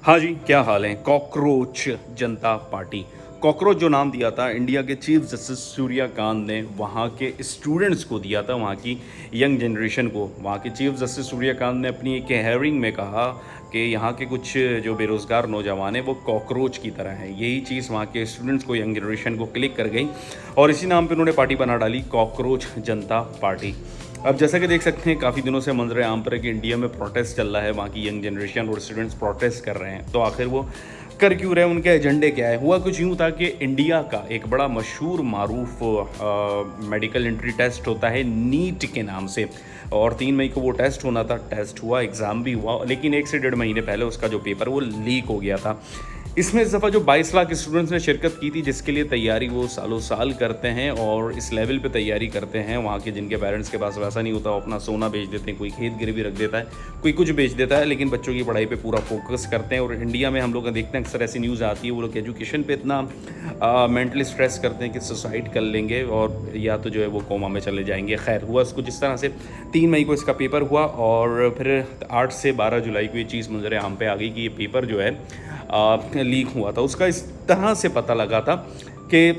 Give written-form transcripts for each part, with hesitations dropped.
हाँ जी, क्या हाल है? कॉकरोच जनता पार्टी। कॉकरोच जो नाम दिया था इंडिया के चीफ जस्टिस सूर्यकांत ने वहाँ के स्टूडेंट्स को दिया था, वहाँ की यंग जनरेशन को। वहाँ के चीफ जस्टिस सूर्यकांत ने अपनी एक हेयरिंग में कहा कि यहाँ के कुछ जो बेरोज़गार नौजवान हैं वो कॉकरोच की तरह हैं। यही चीज़ वहाँ के स्टूडेंट्स को, यंग जनरेशन को क्लिक कर गई और इसी नाम पर उन्होंने पार्टी बना डाली, कॉकरोच जनता पार्टी। अब जैसा कि देख सकते हैं, काफ़ी दिनों से मंजर आम पर है कि इंडिया में प्रोटेस्ट चल रहा है, वहाँ की यंग जनरेशन और स्टूडेंट्स प्रोटेस्ट कर रहे हैं। तो आखिर वो कर क्यों रहे हैं, उनके एजेंडे क्या है? हुआ कुछ यूँ था कि इंडिया का एक बड़ा मशहूर मारूफ मेडिकल एंट्री टेस्ट होता है नीट के नाम से, और 3 मई को वो टेस्ट होना था। टेस्ट हुआ, एग्ज़ाम भी हुआ, लेकिन 1 से 1.5 महीने पहले उसका जो पेपर वो लीक हो गया था। इसमें इस दफ़ा जो 22 लाख स्टूडेंट्स ने शिरकत की थी, जिसके लिए तैयारी वो सालों साल करते हैं और इस लेवल पे तैयारी करते हैं। वहाँ के जिनके पेरेंट्स के पास वैसा नहीं होता, वो अपना सोना बेच देते हैं, कोई खेत गिरवी रख देता है, कोई कुछ बेच देता है, लेकिन बच्चों की पढ़ाई पे पूरा फोकस करते हैं। और इंडिया में हम लोग देखते हैं अक्सर ऐसी न्यूज़ आती है, वो लोग एजुकेशन पे इतना मेंटली स्ट्रेस करते हैं कि सुसाइड कर लेंगे और या तो जो है वो कोमा में चले जाएंगे। खैर, हुआ कुछ इस तरह से। 3 मई को इसका पेपर हुआ और फिर 8 से 12 जुलाई को ये चीज़ मंजर आम पे आ गई कि ये पेपर जो है लीक हुआ था। उसका इस तरह से पता लगा था कि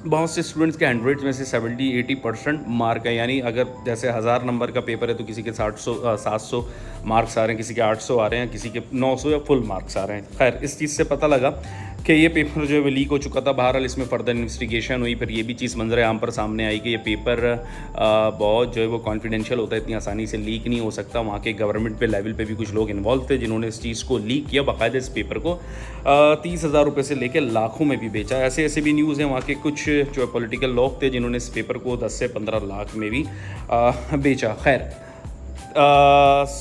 बहुत से स्टूडेंट्स के 100 में से 70-80% मार्क है, यानी अगर जैसे 1000 नंबर का पेपर है तो किसी के 700 मार्क्स आ रहे हैं, किसी के 800 आ रहे हैं, किसी के 900 या फुल मार्क्स आ रहे हैं। खैर, इस चीज़ से पता लगा कि ये पेपर जो है वो लीक हो चुका था। बहरहाल इसमें फर्दर इन्वेस्टिगेशन हुई, फिर ये भी चीज़ मंजर आम पर सामने आई कि ये पेपर बहुत जो है वो कॉन्फिडेंशियल होता है, इतनी आसानी से लीक नहीं हो सकता। वहाँ के गवर्नमेंट पे लेवल पे भी कुछ लोग इन्वॉल्व थे जिन्होंने इस चीज़ को लीक किया, बाकायदा इस पेपर को 30,000 रुपये से लेकर लाखों में भी बेचा। ऐसे ऐसे भी न्यूज़ हैं। वहाँ के कुछ जो पॉलिटिकल लोग थे जिन्होंने इस पेपर को 10 से 15 लाख में भी बेचा। खैर,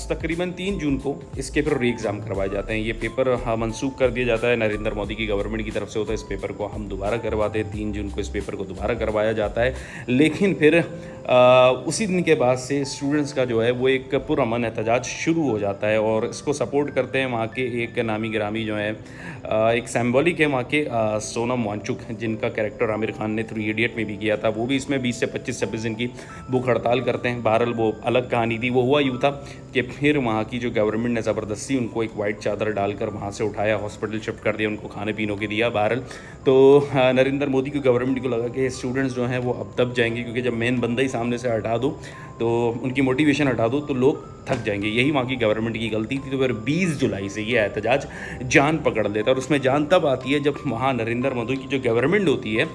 तकरीबन 3 जून को इसके फिर री एग्ज़ाम करवाए जाते हैं। ये पेपर मनसूख कर दिया जाता है, नरेंद्र मोदी की गवर्नमेंट की तरफ से होता है। इस पेपर को हम दोबारा करवाते हैं, 3 जून को इस पेपर को दोबारा करवाया जाता है। लेकिन फिर उसी दिन के बाद से स्टूडेंट्स का जो है वो एक पुरअमन एहतजाज शुरू हो जाता है और इसको सपोर्ट करते हैं वहाँ के एक नामी गिरामी जो है, एक सिंबॉलिक है वहाँ के सोनम वांगचुक, जिनका कैरेक्टर आमिर खान ने 3 इडियट में भी किया था। वो भी इसमें 20 से 25-26 दिन की भूख हड़ताल करते हैं। बहरहाल वो अलग कहानी थी। वो हुआ यूँ था कि फिर वहाँ की जो गवर्नमेंट ने ज़बरदस्ती उनको एक वाइट चादर डालकर वहाँ से उठाया, हॉस्पिटल शिफ्ट कर दिया, उनको खाने पीने के दिया। बहरहाल तो नरेंद्र मोदी की गवर्नमेंट को लगा कि स्टूडेंट्स जो हैं वो अब दब जाएंगे, क्योंकि जब मेन बंदा ही सामने से हटा दो, तो उनकी मोटिवेशन हटा दो, तो लोग थक जाएंगे। यही वहाँ की गवर्नमेंट की गलती थी। तो फिर 20 जुलाई से ये एहतजाज जान पकड़ लेता है और उसमें जान तब आती है जब वहाँ नरेंद्र मोदी की जो गवर्नमेंट होती है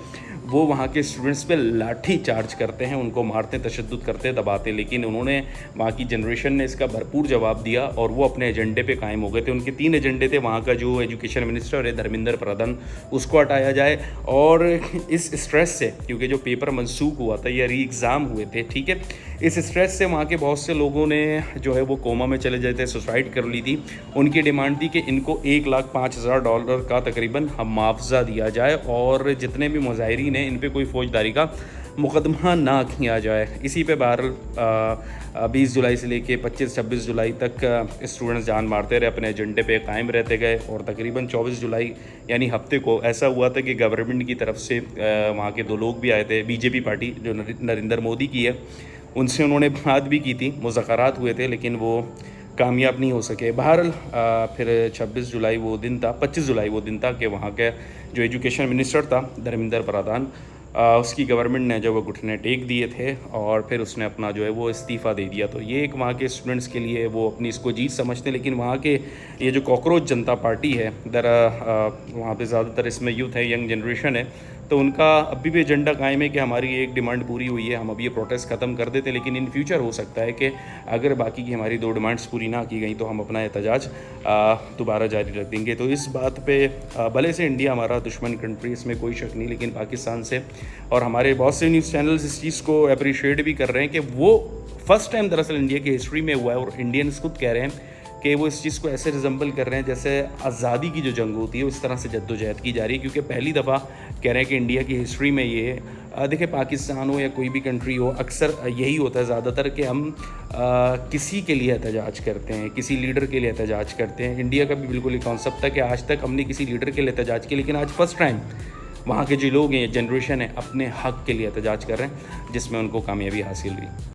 वो वहाँ के स्टूडेंट्स पे लाठी चार्ज करते हैं, उनको मारते, तशद्दुद करते, दबाते। लेकिन उन्होंने, वहाँ की जनरेशन ने इसका भरपूर जवाब दिया और वो अपने एजेंडे पे कायम हो गए थे। उनके 3 एजेंडे थे। वहाँ का जो एजुकेशन मिनिस्टर है धर्मेंद्र प्रधान, उसको हटाया जाए, और इस स्ट्रेस से, क्योंकि जो पेपर मनसूख हुआ था या री एग्ज़ाम हुए थे, ठीक है, इस स्ट्रेस से वहाँ के बहुत से लोगों ने जो है वो कोमा में चले जाते, सुसाइड कर ली थी। उनकी डिमांड थी कि इनको $1,05,000 का तकरीबन मुआवजा दिया जाए और जितने भी मुजाहिरीन हैं इन पे कोई फौजदारी का मुकदमा ना किया जाए। इसी पे बहरहाल 20 जुलाई से लेके 25-26 जुलाई तक स्टूडेंट्स जान मारते रहे, अपने एजेंडे पे कायम रहते गए। और तकरीबन 24 जुलाई यानी हफ्ते को ऐसा हुआ था कि गवर्नमेंट की तरफ से वहाँ के 2 लोग भी आए थे, बीजेपी पार्टी जो नरेंद्र मोदी की है, उनसे उन्होंने बात भी की थी, मुज़ाकरात हुए थे, लेकिन वो कामयाब नहीं हो सके। बहरहाल फिर 26 जुलाई वो दिन था, 25 जुलाई वो दिन था कि वहाँ के जो एजुकेशन मिनिस्टर था धर्मेंद्र प्रधान, उसकी गवर्नमेंट ने जो वो घुटने टेक दिए थे और फिर उसने अपना जो है वो इस्तीफ़ा दे दिया। तो ये एक वहाँ के स्टूडेंट्स के लिए वो अपनी इसको जीत समझते हैं। लेकिन वहाँ के ये जो कॉकरोच जनता पार्टी है, वहाँ पे ज़्यादातर इसमें यूथ है, यंग जनरेशन है, तो उनका अभी भी एजेंडा कायम है कि हमारी एक डिमांड पूरी हुई है, हम अभी ये प्रोटेस्ट ख़त्म कर देते, लेकिन इन फ्यूचर हो सकता है कि अगर बाकी की हमारी 2 डिमांड्स पूरी ना की गई तो हम अपना एहतजाज दोबारा जारी रख देंगे। तो इस बात पे भले से इंडिया हमारा दुश्मन कंट्री, इसमें कोई शक नहीं, लेकिन पाकिस्तान से, और हमारे बहुत से न्यूज़ चैनल्स इस चीज़ को अप्रिशिएट भी कर रहे हैं कि वो फर्स्ट टाइम दरअसल इंडिया की हिस्ट्री में हुआ है, और इंडियंस खुद कह रहे हैं कि वो इस चीज़ को ऐसे रिजम्बल कर रहे हैं जैसे आज़ादी की जो जंग होती है उस तरह से जद्दोजहद की जा रही है। क्योंकि पहली दफ़ा कह रहे हैं कि इंडिया की हिस्ट्री में ये, देखिए, पाकिस्तान हो या कोई भी कंट्री हो, अक्सर यही होता है ज़्यादातर कि हम किसी के लिए एहतजाज करते हैं, किसी लीडर के लिए एहतजाज करते हैं। इंडिया का भी बिल्कुल एक कॉन्सेप्ट था कि आज तक हमने किसी लीडर के लिए एहतजाज किया, लेकिन आज फर्स्ट टाइम वहाँ के जो लोग हैं, जनरेशन है, अपने हक़ के लिए एहतजाज कर रहे हैं, जिसमें उनको कामयाबी हासिल हुई।